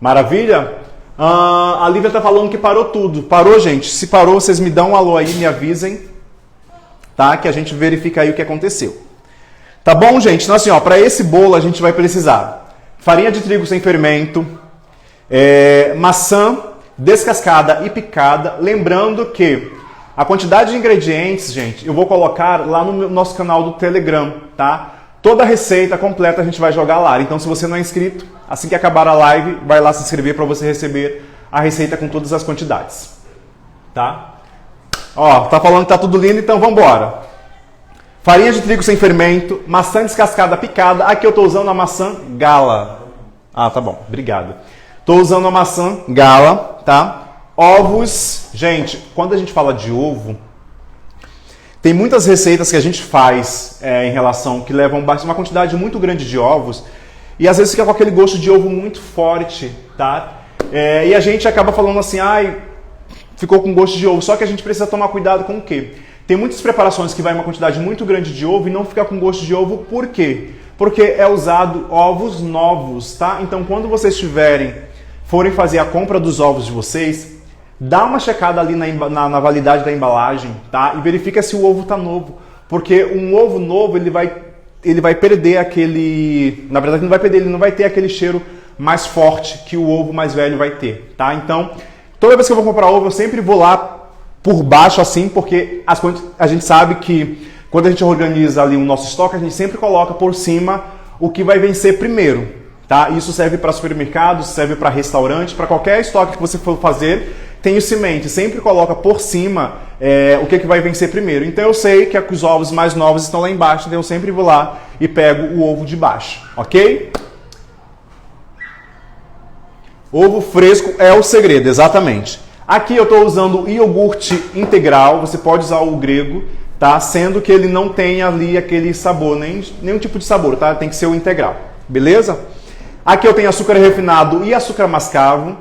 Maravilha? A Lívia está falando que parou tudo. Parou, gente? Se parou, vocês me dão um alô aí, me avisem, tá? Que a gente verifica aí o que aconteceu. Tá bom, gente? Então assim, ó, para esse bolo a gente vai precisar farinha de trigo sem fermento, maçã descascada e picada. Lembrando que a quantidade de ingredientes, gente, eu vou colocar lá no nosso canal do Telegram, tá? Toda a receita completa a gente vai jogar lá. Então, se você não é inscrito, assim que acabar a live, vai lá se inscrever para você receber a receita com todas as quantidades. Tá? Ó, tá falando que tá tudo lindo, então vamos embora. Farinha de trigo sem fermento, maçã descascada picada. Aqui eu tô usando a maçã Gala. Ah, tá bom, obrigado. Tô usando a maçã Gala, tá? Ovos. Gente, quando a gente fala de ovo, tem muitas receitas que a gente faz em relação que levam uma quantidade muito grande de ovos e às vezes fica com aquele gosto de ovo muito forte, tá? E a gente acaba falando assim, ai, ficou com gosto de ovo. Só que a gente precisa tomar cuidado com o quê? Tem muitas preparações que vai uma quantidade muito grande de ovo e não fica com gosto de ovo. Por quê? Porque é usado ovos novos, tá? Então quando vocês forem fazer a compra dos ovos de vocês, dá uma checada ali na validade da embalagem, tá? E verifica se o ovo tá novo. Porque um ovo novo, ele vai perder aquele... Na verdade, não vai perder, ele não vai ter aquele cheiro mais forte que o ovo mais velho vai ter, tá? Então, toda vez que eu vou comprar ovo, eu sempre vou lá por baixo assim, porque a gente sabe que quando a gente organiza ali o nosso estoque, a gente sempre coloca por cima o que vai vencer primeiro, tá? Isso serve para supermercados, serve para restaurante, para qualquer estoque que você for fazer, tem isso em mente, sempre coloca por cima o que vai vencer primeiro. Então eu sei que os ovos mais novos estão lá embaixo, então eu sempre vou lá e pego o ovo de baixo, ok? Ovo fresco é o segredo, exatamente. Aqui eu estou usando iogurte integral, você pode usar o grego, tá? Sendo que ele não tem ali aquele sabor, nenhum tipo de sabor, tá? Tem que ser o integral, beleza? Aqui eu tenho açúcar refinado e açúcar mascavo.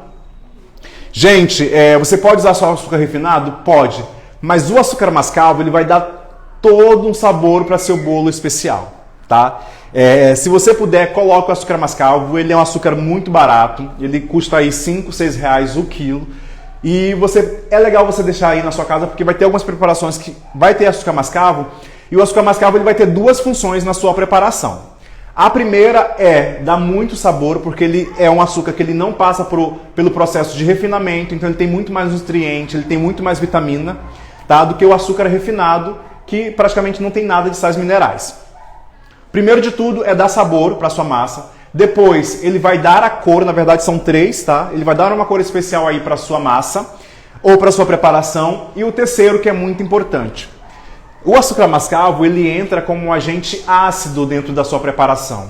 Gente, você pode usar só açúcar refinado? Pode, mas o açúcar mascavo ele vai dar todo um sabor para seu bolo especial, tá? Se você puder, coloque o açúcar mascavo, ele é um açúcar muito barato, ele custa aí 5, 6 reais o quilo. E é legal você deixar aí na sua casa, porque vai ter algumas preparações que vai ter açúcar mascavo, e o açúcar mascavo ele vai ter duas funções na sua preparação. A primeira é dar muito sabor, porque ele é um açúcar que ele não passa pelo processo de refinamento, então ele tem muito mais nutriente, ele tem muito mais vitamina, tá, do que o açúcar refinado, que praticamente não tem nada de sais minerais. Primeiro de tudo é dar sabor para sua massa. Depois, ele vai dar a cor, na verdade são 3, tá? Ele vai dar uma cor especial aí para sua massa ou para sua preparação. E o terceiro, que é muito importante. O açúcar mascavo, ele entra como um agente ácido dentro da sua preparação.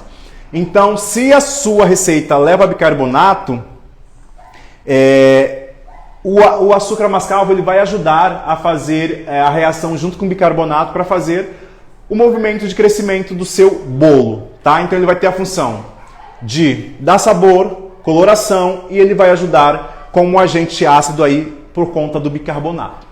Então, se a sua receita leva bicarbonato, o açúcar mascavo ele vai ajudar a fazer a reação junto com o bicarbonato para fazer o movimento de crescimento do seu bolo, tá? Então, ele vai ter a função de dar sabor, coloração e ele vai ajudar como um agente ácido aí por conta do bicarbonato.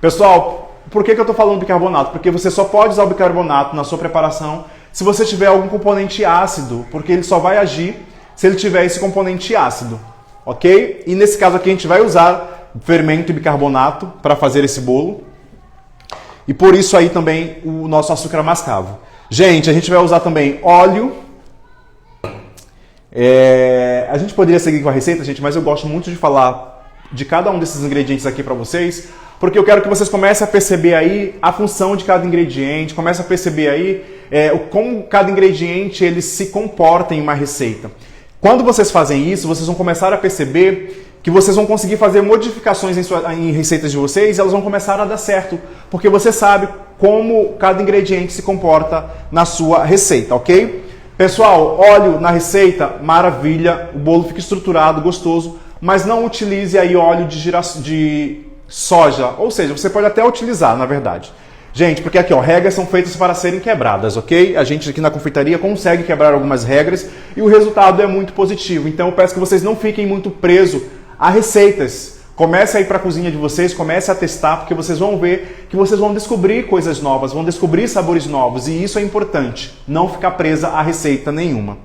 Pessoal, por que eu estou falando bicarbonato? Porque você só pode usar o bicarbonato na sua preparação se você tiver algum componente ácido, porque ele só vai agir se ele tiver esse componente ácido, ok? E nesse caso aqui a gente vai usar fermento e bicarbonato para fazer esse bolo. E por isso aí também o nosso açúcar mascavo. Gente, a gente vai usar também óleo. A gente poderia seguir com a receita, gente, mas eu gosto muito de falar de cada um desses ingredientes aqui para vocês, porque eu quero que vocês comecem a perceber aí a função de cada ingrediente, comecem a perceber aí como cada ingrediente ele se comporta em uma receita. Quando vocês fazem isso, vocês vão começar a perceber que vocês vão conseguir fazer modificações em receitas de vocês e elas vão começar a dar certo, porque você sabe como cada ingrediente se comporta na sua receita, ok? Pessoal, óleo na receita, maravilha, o bolo fica estruturado, gostoso, mas não utilize aí óleo de soja, ou seja, você pode até utilizar, na verdade. Gente, porque aqui, ó, regras são feitas para serem quebradas, ok? A gente aqui na confeitaria consegue quebrar algumas regras e o resultado é muito positivo. Então eu peço que vocês não fiquem muito presos a receitas. Comece a ir para a cozinha de vocês, comece a testar, porque vocês vão ver que vocês vão descobrir coisas novas, vão descobrir sabores novos, e isso é importante, não ficar presa a receita nenhuma.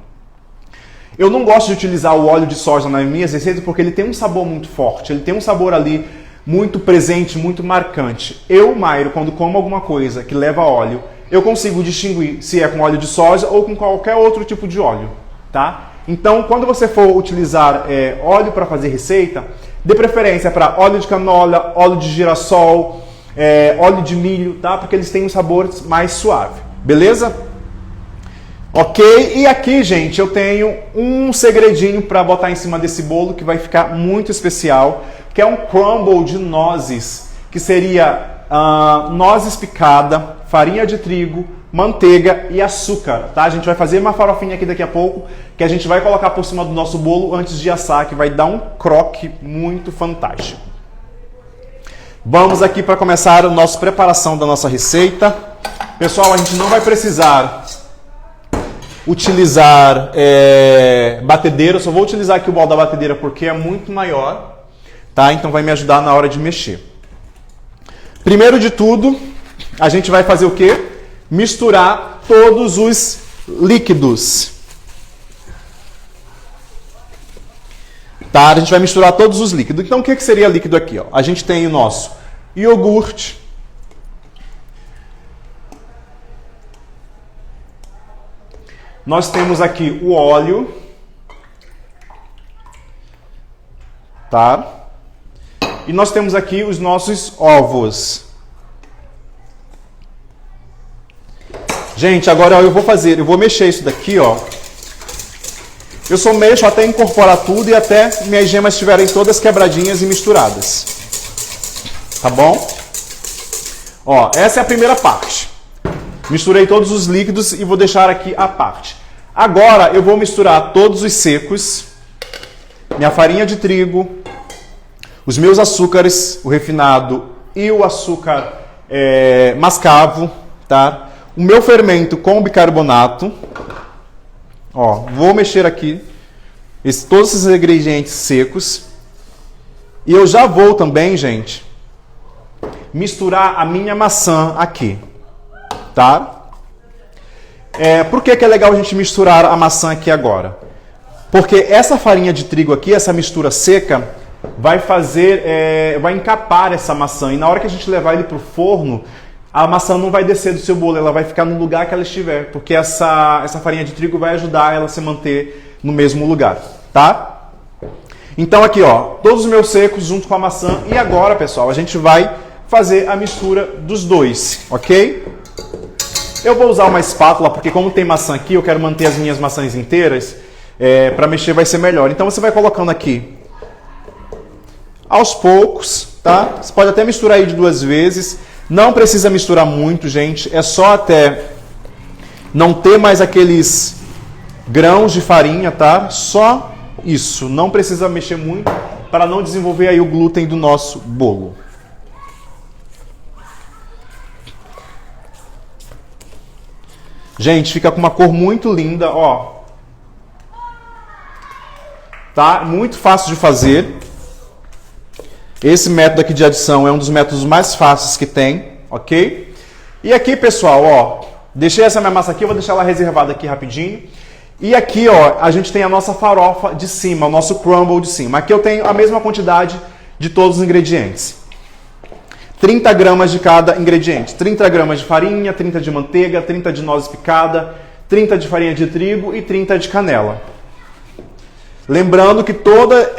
Eu não gosto de utilizar o óleo de soja nas minhas receitas porque ele tem um sabor muito forte, ele tem um sabor ali muito presente, muito marcante. Eu, Mairo, quando como alguma coisa que leva óleo, eu consigo distinguir se é com óleo de soja ou com qualquer outro tipo de óleo, tá? Então, quando você for utilizar óleo para fazer receita, dê preferência para óleo de canola, óleo de girassol, óleo de milho, tá? Porque eles têm um sabor mais suave, beleza? Ok, e aqui, gente, eu tenho um segredinho para botar em cima desse bolo que vai ficar muito especial, que é um crumble de nozes, que seria nozes picada, farinha de trigo, manteiga e açúcar, tá? A gente vai fazer uma farofinha aqui daqui a pouco, que a gente vai colocar por cima do nosso bolo antes de assar, que vai dar um croque muito fantástico. Vamos aqui para começar a nossa preparação da nossa receita. Pessoal, a gente não vai precisar utilizar batedeira, eu só vou utilizar aqui o bol da batedeira porque é muito maior, tá? Então vai me ajudar na hora de mexer. Primeiro de tudo, a gente vai fazer o quê? Misturar todos os líquidos. Tá? A gente vai misturar todos os líquidos. Então, o que seria líquido aqui? Ó? A gente tem o nosso iogurte. Nós temos aqui o óleo. Tá? E nós temos aqui os nossos ovos. Gente, agora eu vou mexer isso daqui, ó. Eu só mexo até incorporar tudo e até minhas gemas estiverem todas quebradinhas e misturadas. Tá bom? Ó, essa é a primeira parte. Misturei todos os líquidos e vou deixar aqui a parte. Agora eu vou misturar todos os secos, minha farinha de trigo, os meus açúcares, o refinado e o açúcar mascavo, tá? O meu fermento com bicarbonato. Ó, vou mexer aqui todos esses ingredientes secos. E eu já vou também, gente, misturar a minha maçã aqui, tá? Por que é legal a gente misturar a maçã aqui agora? Porque essa farinha de trigo aqui, essa mistura seca, vai encapar essa maçã. E na hora que a gente levar ele para o forno, a maçã não vai descer do seu bolo, ela vai ficar no lugar que ela estiver, porque essa farinha de trigo vai ajudar ela a se manter no mesmo lugar, tá? Então aqui, ó, todos os meus secos junto com a maçã. E agora, pessoal, a gente vai fazer a mistura dos dois, ok? Eu vou usar uma espátula, porque como tem maçã aqui, eu quero manter as minhas maçãs inteiras, para mexer vai ser melhor. Então você vai colocando aqui aos poucos, tá? Você pode até misturar aí de 2 vezes. Não precisa misturar muito, gente. É só até não ter mais aqueles grãos de farinha, tá? Só isso. Não precisa mexer muito para não desenvolver aí o glúten do nosso bolo. Gente, fica com uma cor muito linda, ó. Tá? Muito fácil de fazer. Esse método aqui de adição é um dos métodos mais fáceis que tem, ok? E aqui, pessoal, ó, deixei essa minha massa aqui, eu vou deixar ela reservada aqui rapidinho. E aqui, ó, a gente tem a nossa farofa de cima, o nosso crumble de cima. Aqui eu tenho a mesma quantidade de todos os ingredientes. 30 gramas de cada ingrediente. 30 gramas de farinha, 30 de manteiga, 30 de noz picada, 30 de farinha de trigo e 30 de canela. Lembrando que toda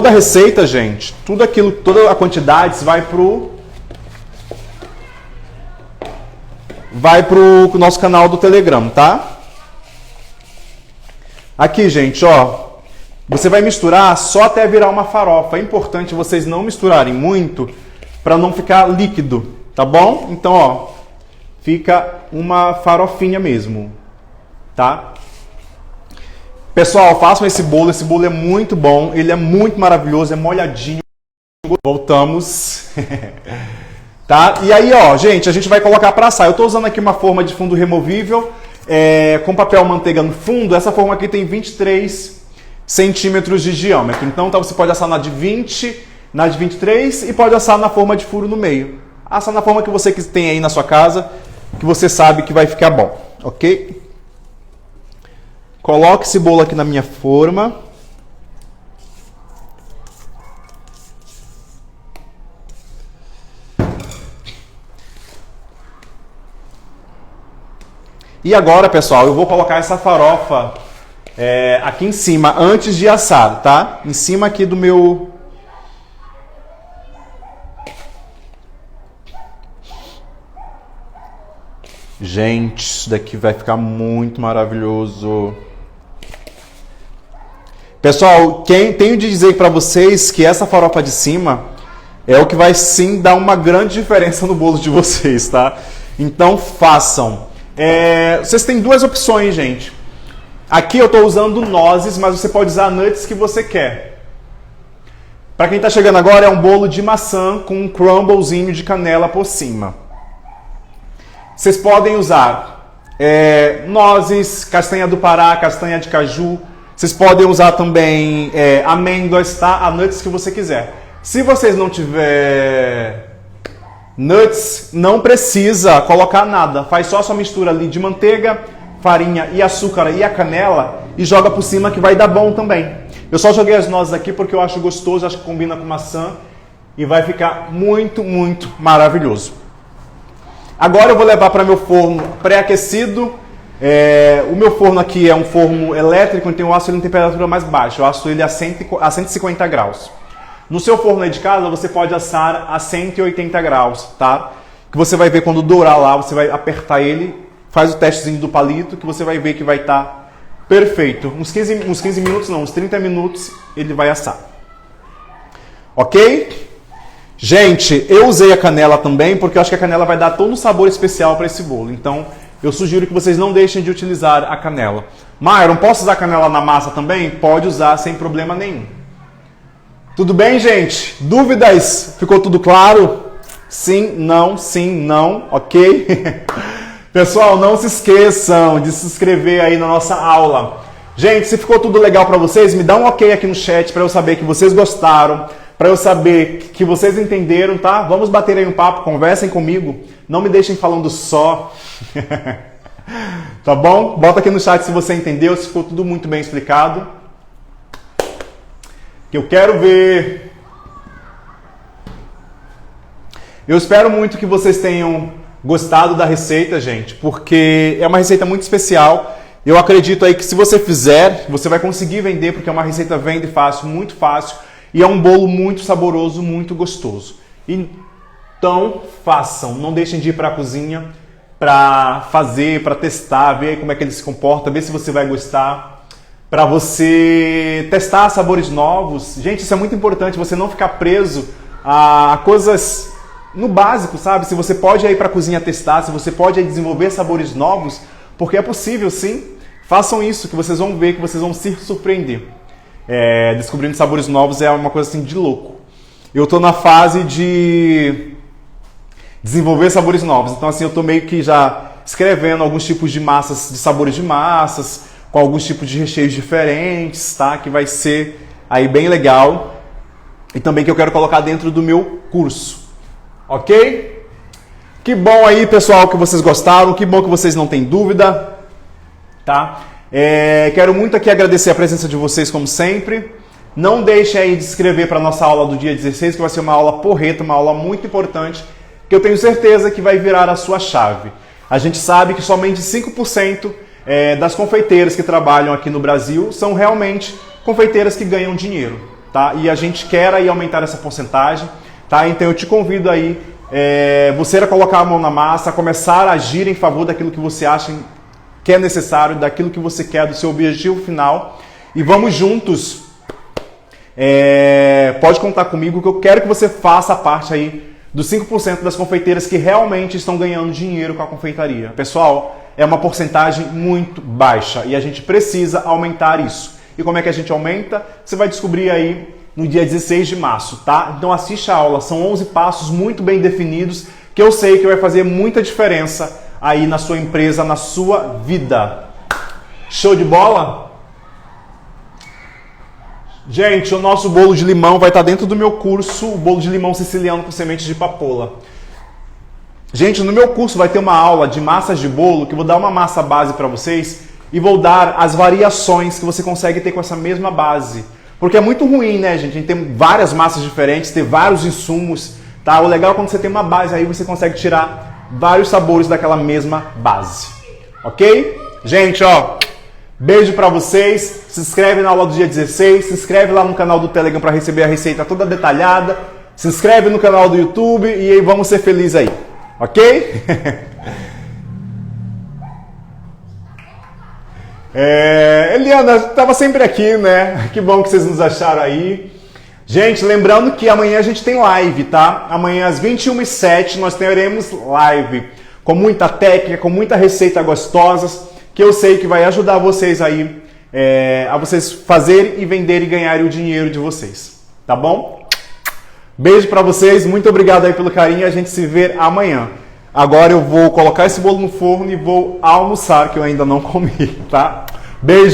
a receita, gente, toda a quantidade vai pro nosso canal do Telegram, tá? Aqui, gente, ó, você vai misturar só até virar uma farofa. É importante vocês não misturarem muito para não ficar líquido, tá bom? Então, ó, fica uma farofinha mesmo, tá? Pessoal, façam esse bolo é muito bom, ele é muito maravilhoso, é molhadinho. Voltamos. Tá? E aí, ó, gente, a gente vai colocar para assar. Eu estou usando aqui uma forma de fundo removível, com papel manteiga no fundo. Essa forma aqui tem 23 centímetros de diâmetro. Então, você pode assar na de 20, na de 23 e pode assar na forma de furo no meio. Assa na forma que você tem aí na sua casa, que você sabe que vai ficar bom, ok? Coloque esse bolo aqui na minha forma. E agora, pessoal, eu vou colocar essa farofa aqui em cima, antes de assar, tá? Em cima aqui do meu... Gente, isso daqui vai ficar muito maravilhoso. Pessoal, tenho de dizer para vocês que essa farofa de cima é o que vai sim dar uma grande diferença no bolo de vocês, tá? Então façam. Vocês têm duas opções, gente. Aqui eu estou usando nozes, mas você pode usar nuts que você quer. Para quem está chegando agora, é um bolo de maçã com um crumblezinho de canela por cima. Vocês podem usar nozes, castanha do Pará, castanha de caju. Vocês podem usar também amêndoas, tá? A nuts que você quiser. Se vocês não tiver nuts, não precisa colocar nada. Faz só a sua mistura ali de manteiga, farinha e açúcar e a canela e joga por cima que vai dar bom também. Eu só joguei as nozes aqui porque eu acho gostoso, acho que combina com maçã e vai ficar muito, muito maravilhoso. Agora eu vou levar para meu forno pré-aquecido. O meu forno aqui é um forno elétrico, então eu asso ele em temperatura mais baixa. Eu asso ele a 150 graus. No seu forno aí de casa, você pode assar a 180 graus, tá? Que você vai ver quando dourar lá, você vai apertar ele, faz o testezinho do palito, que você vai ver que vai estar perfeito. Uns 15 minutos não, uns 30 minutos ele vai assar. Ok? Gente, eu usei a canela também, porque eu acho que a canela vai dar todo um sabor especial para esse bolo. Então, eu sugiro que vocês não deixem de utilizar a canela. Myron, posso usar canela na massa também? Pode usar sem problema nenhum. Tudo bem, gente? Dúvidas? Ficou tudo claro? Sim, não, ok? Pessoal, não se esqueçam de se inscrever aí na nossa aula. Gente, se ficou tudo legal para vocês, me dá um ok aqui no chat para eu saber que vocês gostaram, para eu saber que vocês entenderam, tá? Vamos bater aí um papo, conversem comigo, não me deixem falando só. Tá bom? Bota aqui no chat se você entendeu, se ficou tudo muito bem explicado. Que eu quero ver. Eu espero muito que vocês tenham gostado da receita, gente, porque é uma receita muito especial. Eu acredito aí que se você fizer, você vai conseguir vender, porque é uma receita vende fácil, muito fácil, e é um bolo muito saboroso, muito gostoso. Então, façam, não deixem de ir para a cozinha para fazer, para testar, ver como é que ele se comporta, ver se você vai gostar. Para você testar sabores novos. Gente, isso é muito importante, você não ficar preso a coisas no básico, sabe? Se você pode ir para a cozinha testar, se você pode desenvolver sabores novos, porque é possível sim, façam isso, que vocês vão ver, que vocês vão se surpreender. Descobrindo sabores novos é uma coisa assim de louco. Eu estou na fase de desenvolver sabores novos, então assim, eu estou meio que já escrevendo alguns tipos de massas, de sabores de massas, com alguns tipos de recheios diferentes, tá? Que vai ser aí bem legal. E também que eu quero colocar dentro do meu curso. Ok? Que bom aí, pessoal, que vocês gostaram. Que bom que vocês não têm dúvida. Tá? Quero muito aqui agradecer a presença de vocês, como sempre. Não deixe aí de se inscrever para a nossa aula do dia 16, que vai ser uma aula porreta, uma aula muito importante, que eu tenho certeza que vai virar a sua chave. A gente sabe que somente 5% das confeiteiras que trabalham aqui no Brasil são realmente confeiteiras que ganham dinheiro, tá? E a gente quer aí aumentar essa porcentagem, tá? Então eu te convido aí, você a colocar a mão na massa, a começar a agir em favor daquilo que você acha que é necessário, daquilo que você quer, do seu objetivo final. E vamos juntos, pode contar comigo que eu quero que você faça parte aí dos 5% das confeiteiras que realmente estão ganhando dinheiro com a confeitaria. Pessoal, é uma porcentagem muito baixa e a gente precisa aumentar isso. E como é que a gente aumenta? Você vai descobrir aí no dia 16 de março, tá? Então assiste a aula, são 11 passos muito bem definidos que eu sei que vai fazer muita diferença aí na sua empresa, na sua vida. Show de bola? Gente, o nosso bolo de limão vai estar dentro do meu curso, o bolo de limão siciliano com sementes de papoula. Gente, no meu curso vai ter uma aula de massas de bolo, que eu vou dar uma massa base para vocês e vou dar as variações que você consegue ter com essa mesma base. Porque é muito ruim, né, gente? A gente tem várias massas diferentes, ter vários insumos, tá? O legal é quando você tem uma base, aí você consegue tirar vários sabores daquela mesma base. Ok? Gente, ó, beijo pra vocês. Se inscreve na aula do dia 16, se inscreve lá no canal do Telegram para receber a receita toda detalhada. Se inscreve no canal do YouTube e aí vamos ser felizes aí. Ok? Eliana, estava sempre aqui, né? Que bom que vocês nos acharam aí. Gente, lembrando que amanhã a gente tem live, tá? Amanhã às 21h07 nós teremos live com muita técnica, com muita receita gostosas, que eu sei que vai ajudar vocês aí a vocês fazerem e venderem e ganharem o dinheiro de vocês, tá bom? Beijo pra vocês, muito obrigado aí pelo carinho, a gente se vê amanhã. Agora eu vou colocar esse bolo no forno e vou almoçar, que eu ainda não comi, tá? Beijo!